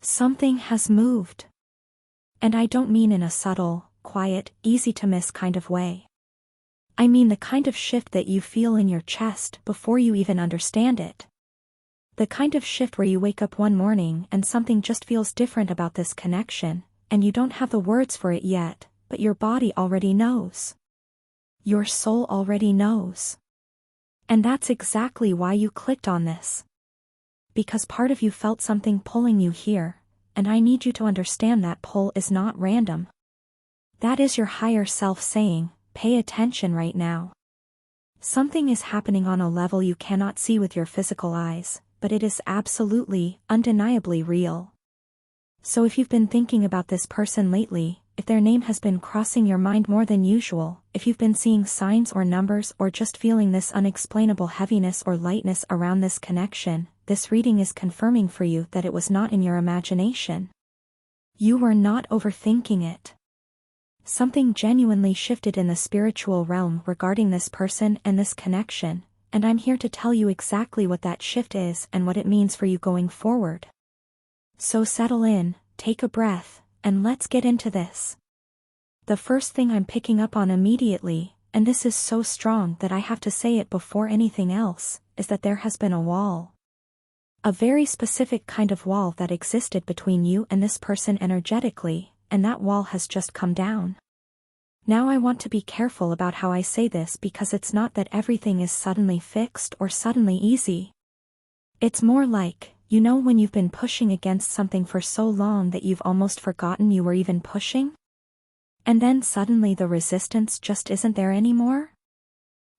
Something has moved. And I don't mean in a subtle, quiet, easy-to-miss kind of way. I mean the kind of shift that you feel in your chest before you even understand it. The kind of shift where you wake up one morning and something just feels different about this connection, and you don't have the words for it yet, but your body already knows. Your soul already knows. And that's exactly why you clicked on this. Because part of you felt something pulling you here, and I need you to understand that pull is not random. That is your higher self saying, pay attention right now. Something is happening on a level you cannot see with your physical eyes, but it is absolutely, undeniably real. So if you've been thinking about this person lately, if their name has been crossing your mind more than usual, if you've been seeing signs or numbers or just feeling this unexplainable heaviness or lightness around this connection, this reading is confirming for you that it was not in your imagination. You were not overthinking it. Something genuinely shifted in the spiritual realm regarding this person and this connection, and I'm here to tell you exactly what that shift is and what it means for you going forward. So settle in, take a breath, and let's get into this. The first thing I'm picking up on immediately, and this is so strong that I have to say it before anything else, is that there has been a wall. A very specific kind of wall that existed between you and this person energetically, and that wall has just come down. Now I want to be careful about how I say this because it's not that everything is suddenly fixed or suddenly easy. It's more like, you know when you've been pushing against something for so long that you've almost forgotten you were even pushing? And then suddenly the resistance just isn't there anymore?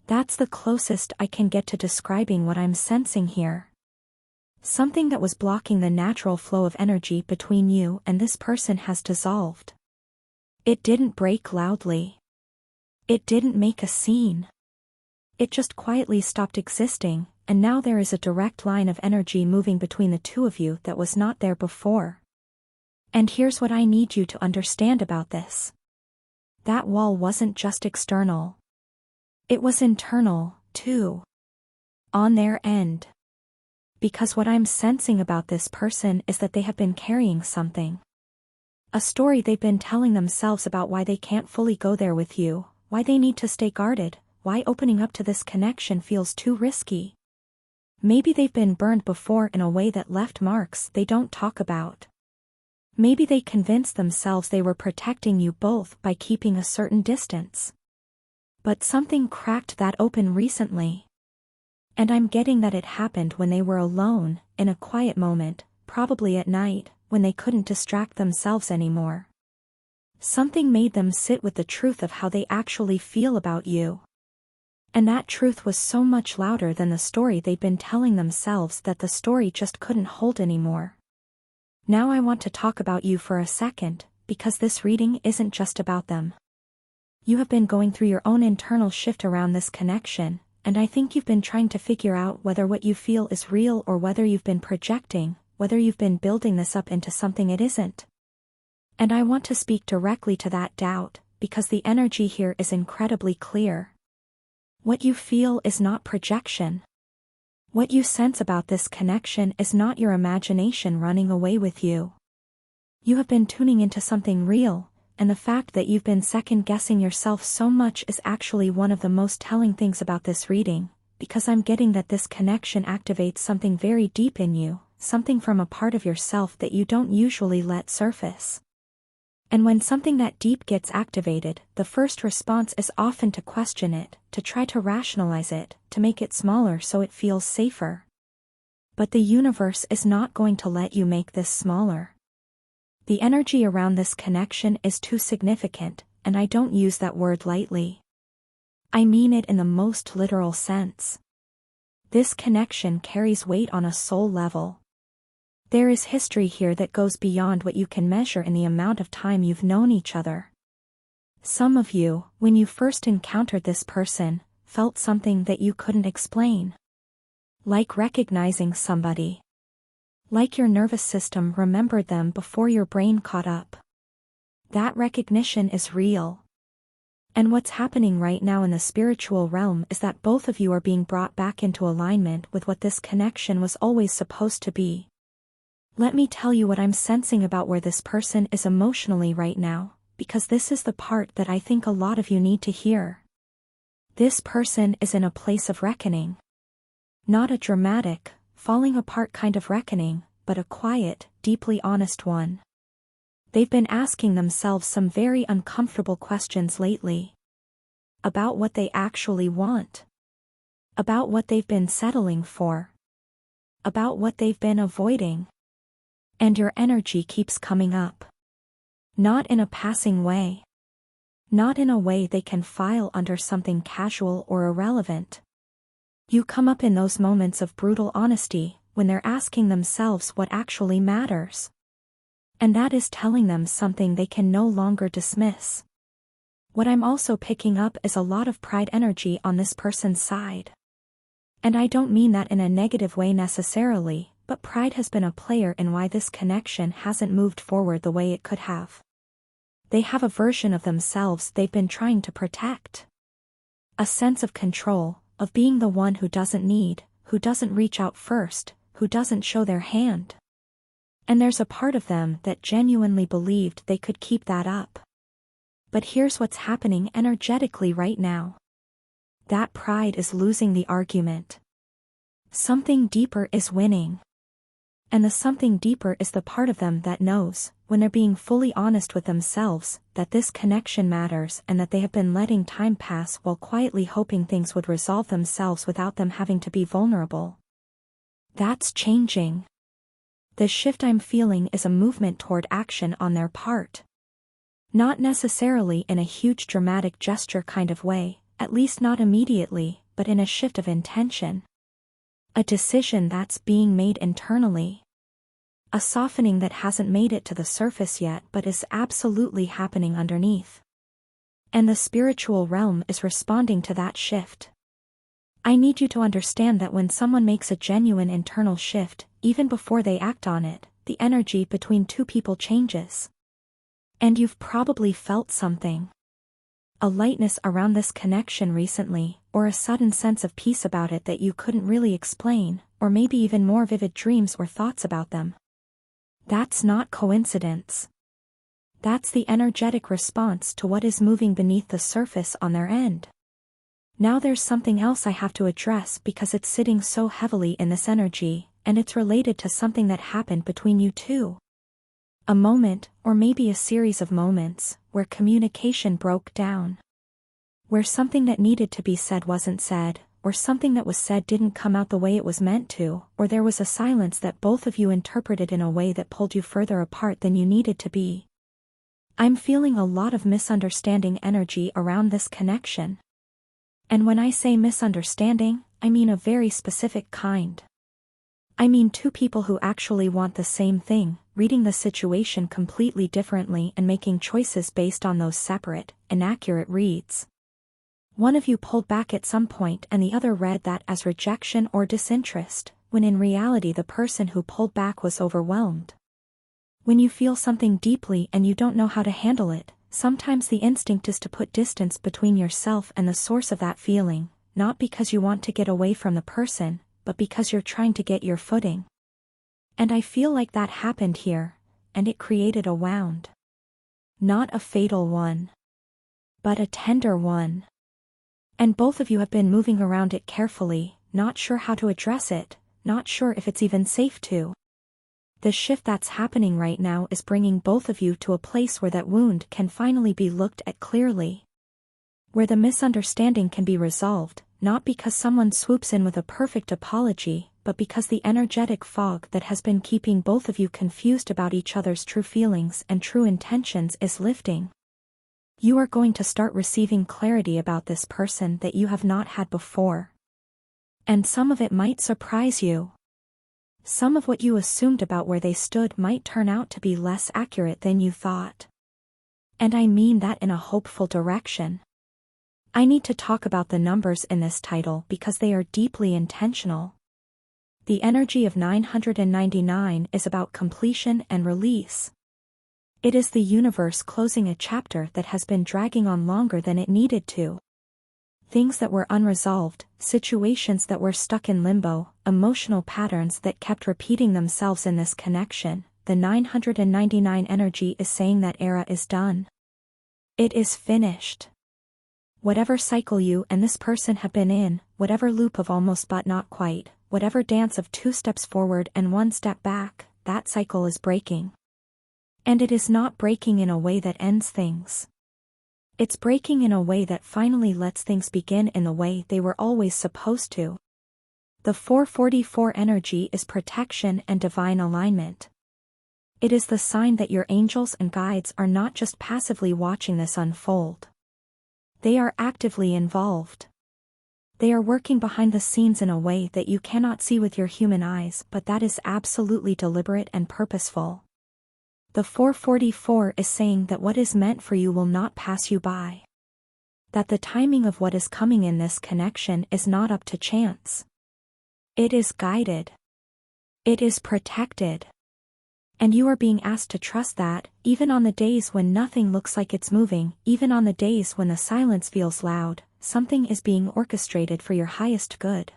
That's the closest I can get to describing what I'm sensing here. Something that was blocking the natural flow of energy between you and this person has dissolved. It didn't break loudly. It didn't make a scene. It just quietly stopped existing, and now there is a direct line of energy moving between the two of you that was not there before. And here's what I need you to understand about this. That wall wasn't just external. It was internal, too. On their end. Because what I'm sensing about this person is that they have been carrying something. A story they've been telling themselves about why they can't fully go there with you, why they need to stay guarded, why opening up to this connection feels too risky. Maybe they've been burned before in a way that left marks they don't talk about. Maybe they convinced themselves they were protecting you both by keeping a certain distance. But something cracked that open recently. And I'm getting that it happened when they were alone, in a quiet moment, probably at night, when they couldn't distract themselves anymore. Something made them sit with the truth of how they actually feel about you. And that truth was so much louder than the story they'd been telling themselves that the story just couldn't hold anymore. Now I want to talk about you for a second, because this reading isn't just about them. You have been going through your own internal shift around this connection, and I think you've been trying to figure out whether what you feel is real or whether you've been projecting, whether you've been building this up into something it isn't. And I want to speak directly to that doubt, because the energy here is incredibly clear. What you feel is not projection. What you sense about this connection is not your imagination running away with you. You have been tuning into something real, and the fact that you've been second-guessing yourself so much is actually one of the most telling things about this reading, because I'm getting that this connection activates something very deep in you, something from a part of yourself that you don't usually let surface. And when something that deep gets activated, the first response is often to question it, to try to rationalize it, to make it smaller so it feels safer. But the universe is not going to let you make this smaller. The energy around this connection is too significant, and I don't use that word lightly. I mean it in the most literal sense. This connection carries weight on a soul level. There is history here that goes beyond what you can measure in the amount of time you've known each other. Some of you, when you first encountered this person, felt something that you couldn't explain. Like recognizing somebody. Like your nervous system remembered them before your brain caught up. That recognition is real. And what's happening right now in the spiritual realm is that both of you are being brought back into alignment with what this connection was always supposed to be. Let me tell you what I'm sensing about where this person is emotionally right now, because this is the part that I think a lot of you need to hear. This person is in a place of reckoning. Not a dramatic, falling apart kind of reckoning, but a quiet, deeply honest one. They've been asking themselves some very uncomfortable questions lately. About what they actually want. About what they've been settling for. About what they've been avoiding. And your energy keeps coming up. Not in a passing way. Not in a way they can file under something casual or irrelevant. You come up in those moments of brutal honesty, when they're asking themselves what actually matters. And that is telling them something they can no longer dismiss. What I'm also picking up is a lot of pride energy on this person's side. And I don't mean that in a negative way necessarily, but pride has been a player in why this connection hasn't moved forward the way it could have. They have a version of themselves they've been trying to protect. A sense of control, of being the one who doesn't need, who doesn't reach out first, who doesn't show their hand. And there's a part of them that genuinely believed they could keep that up. But here's what's happening energetically right now. That pride is losing the argument. Something deeper is winning. And the something deeper is the part of them that knows, when they're being fully honest with themselves, that this connection matters and that they have been letting time pass while quietly hoping things would resolve themselves without them having to be vulnerable. That's changing. The shift I'm feeling is a movement toward action on their part. Not necessarily in a huge dramatic gesture kind of way, at least not immediately, but in a shift of intention. A decision that's being made internally. A softening that hasn't made it to the surface yet but is absolutely happening underneath. And the spiritual realm is responding to that shift. I need you to understand that when someone makes a genuine internal shift, even before they act on it, the energy between two people changes. And you've probably felt something. A lightness around this connection recently, or a sudden sense of peace about it that you couldn't really explain, or maybe even more vivid dreams or thoughts about them. That's not coincidence. That's the energetic response to what is moving beneath the surface on their end. Now there's something else I have to address because it's sitting so heavily in this energy, and it's related to something that happened between you two. A moment, or maybe a series of moments, where communication broke down. Where something that needed to be said wasn't said, or something that was said didn't come out the way it was meant to, or there was a silence that both of you interpreted in a way that pulled you further apart than you needed to be. I'm feeling a lot of misunderstanding energy around this connection. And when I say misunderstanding, I mean a very specific kind. I mean two people who actually want the same thing, reading the situation completely differently and making choices based on those separate, inaccurate reads. One of you pulled back at some point and the other read that as rejection or disinterest, when in reality the person who pulled back was overwhelmed. When you feel something deeply and you don't know how to handle it, sometimes the instinct is to put distance between yourself and the source of that feeling, not because you want to get away from the person, but because you're trying to get your footing. And I feel like that happened here, and it created a wound. Not a fatal one, but a tender one. And both of you have been moving around it carefully, not sure how to address it, not sure if it's even safe to. The shift that's happening right now is bringing both of you to a place where that wound can finally be looked at clearly. Where the misunderstanding can be resolved, not because someone swoops in with a perfect apology, but because the energetic fog that has been keeping both of you confused about each other's true feelings and true intentions is lifting. You are going to start receiving clarity about this person that you have not had before. And some of it might surprise you. Some of what you assumed about where they stood might turn out to be less accurate than you thought. And I mean that in a hopeful direction. I need to talk about the numbers in this title because they are deeply intentional. The energy of 999 is about completion and release. It is the universe closing a chapter that has been dragging on longer than it needed to. Things that were unresolved, situations that were stuck in limbo, emotional patterns that kept repeating themselves in this connection. The 999 energy is saying that era is done. It is finished. Whatever cycle you and this person have been in, whatever loop of almost but not quite, whatever dance of 2 steps forward and 1 step back, that cycle is breaking. And it is not breaking in a way that ends things. It's breaking in a way that finally lets things begin in the way they were always supposed to. The 444 energy is protection and divine alignment. It is the sign that your angels and guides are not just passively watching this unfold. They are actively involved. They are working behind the scenes in a way that you cannot see with your human eyes, but that is absolutely deliberate and purposeful. The 444 is saying that what is meant for you will not pass you by. That the timing of what is coming in this connection is not up to chance. It is guided. It is protected. And you are being asked to trust that, even on the days when nothing looks like it's moving, even on the days when the silence feels loud, something is being orchestrated for your highest good.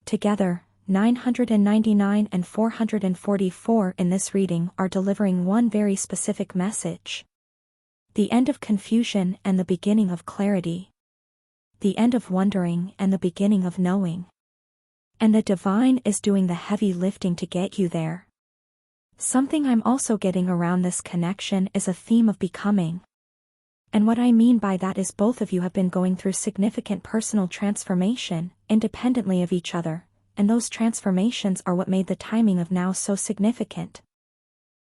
Together, 999 and 444 in this reading are delivering one very specific message. The end of confusion and the beginning of clarity. The end of wondering and the beginning of knowing. And the divine is doing the heavy lifting to get you there. Something I'm also getting around this connection is a theme of becoming. And what I mean by that is both of you have been going through significant personal transformation, independently of each other, and those transformations are what made the timing of now so significant.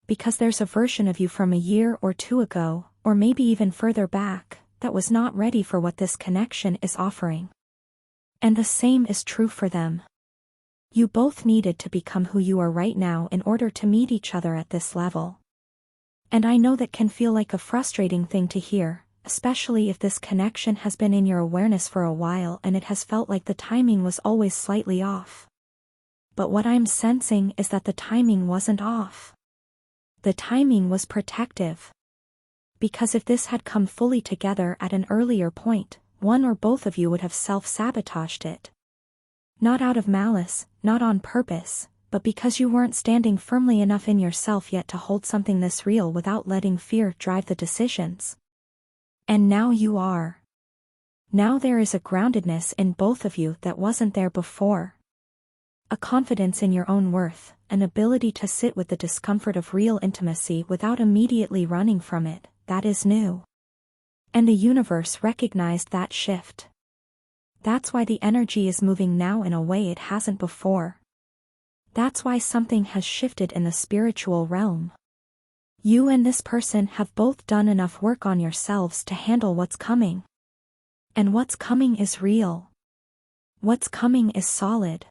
Because there's a version of you from a year or 2 ago, or maybe even further back, that was not ready for what this connection is offering. And the same is true for them. You both needed to become who you are right now in order to meet each other at this level. And I know that can feel like a frustrating thing to hear, especially if this connection has been in your awareness for a while and it has felt like the timing was always slightly off. But what I'm sensing is that the timing wasn't off. The timing was protective. Because if this had come fully together at an earlier point, one or both of you would have self-sabotaged it. Not out of malice, not on purpose, but because you weren't standing firmly enough in yourself yet to hold something this real without letting fear drive the decisions. And now you are. Now there is a groundedness in both of you that wasn't there before. A confidence in your own worth, an ability to sit with the discomfort of real intimacy without immediately running from it, that is new. And the universe recognized that shift. That's why the energy is moving now in a way it hasn't before. That's why something has shifted in the spiritual realm. You and this person have both done enough work on yourselves to handle what's coming. And what's coming is real. What's coming is solid.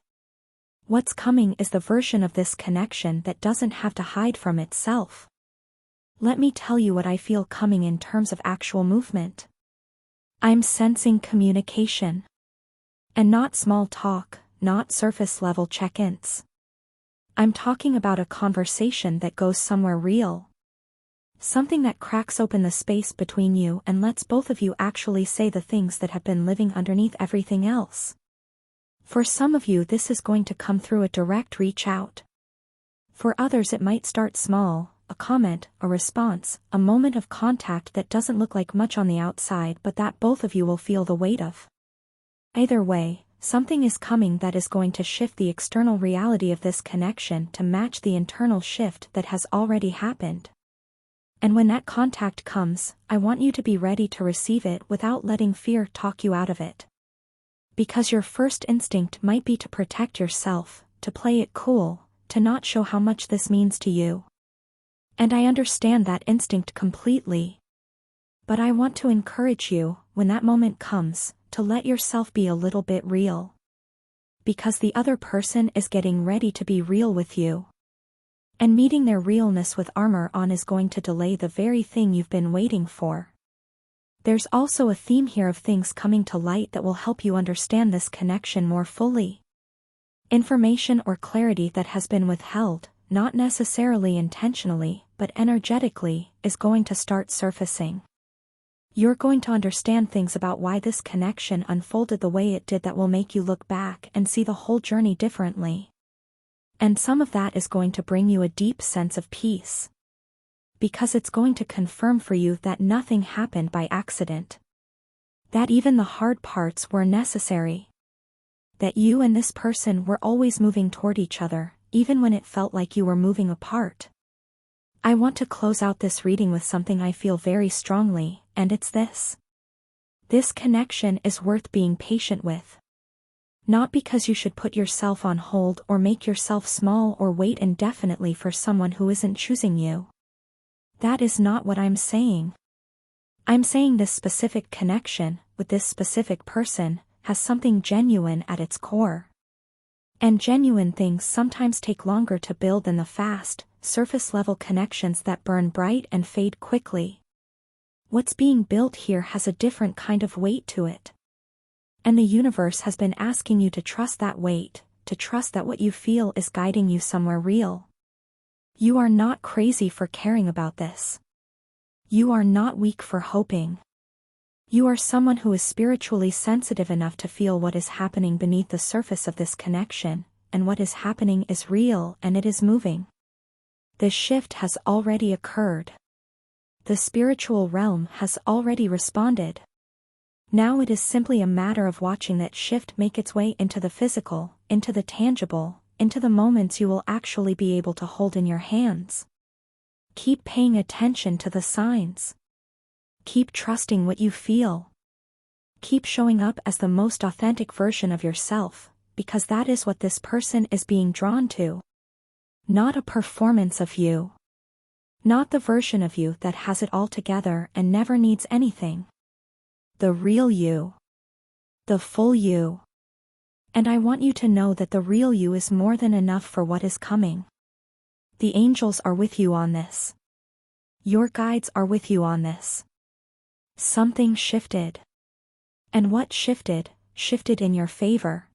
What's coming is the version of this connection that doesn't have to hide from itself. Let me tell you what I feel coming in terms of actual movement. I'm sensing communication. And not small talk, not surface-level check-ins. I'm talking about a conversation that goes somewhere real. Something that cracks open the space between you and lets both of you actually say the things that have been living underneath everything else. For some of you this is going to come through a direct reach out. For others it might start small, a comment, a response, a moment of contact that doesn't look like much on the outside but that both of you will feel the weight of. Either way, something is coming that is going to shift the external reality of this connection to match the internal shift that has already happened. And when that contact comes, I want you to be ready to receive it without letting fear talk you out of it. Because your first instinct might be to protect yourself, to play it cool, to not show how much this means to you. And I understand that instinct completely. But I want to encourage you, when that moment comes, to let yourself be a little bit real. Because the other person is getting ready to be real with you. And meeting their realness with armor on is going to delay the very thing you've been waiting for. There's also a theme here of things coming to light that will help you understand this connection more fully. Information or clarity that has been withheld, not necessarily intentionally, but energetically, is going to start surfacing. You're going to understand things about why this connection unfolded the way it did that will make you look back and see the whole journey differently. And some of that is going to bring you a deep sense of peace. Because it's going to confirm for you that nothing happened by accident. That even the hard parts were necessary. That you and this person were always moving toward each other, even when it felt like you were moving apart. I want to close out this reading with something I feel very strongly, and it's this. This connection is worth being patient with. Not because you should put yourself on hold or make yourself small or wait indefinitely for someone who isn't choosing you. That is not what I'm saying. I'm saying this specific connection, with this specific person, has something genuine at its core. And genuine things sometimes take longer to build than the fast, surface-level connections that burn bright and fade quickly. What's being built here has a different kind of weight to it. And the universe has been asking you to trust that weight, to trust that what you feel is guiding you somewhere real. You are not crazy for caring about this. You are not weak for hoping. You are someone who is spiritually sensitive enough to feel what is happening beneath the surface of this connection, and what is happening is real and it is moving. The shift has already occurred. The spiritual realm has already responded. Now it is simply a matter of watching that shift make its way into the physical, into the tangible, into the moments you will actually be able to hold in your hands. Keep paying attention to the signs. Keep trusting what you feel. Keep showing up as the most authentic version of yourself, because that is what this person is being drawn to. Not a performance of you. Not the version of you that has it all together and never needs anything. The real you. The full you. And I want you to know that the real you is more than enough for what is coming. The angels are with you on this. Your guides are with you on this. Something shifted. And what shifted, shifted in your favor.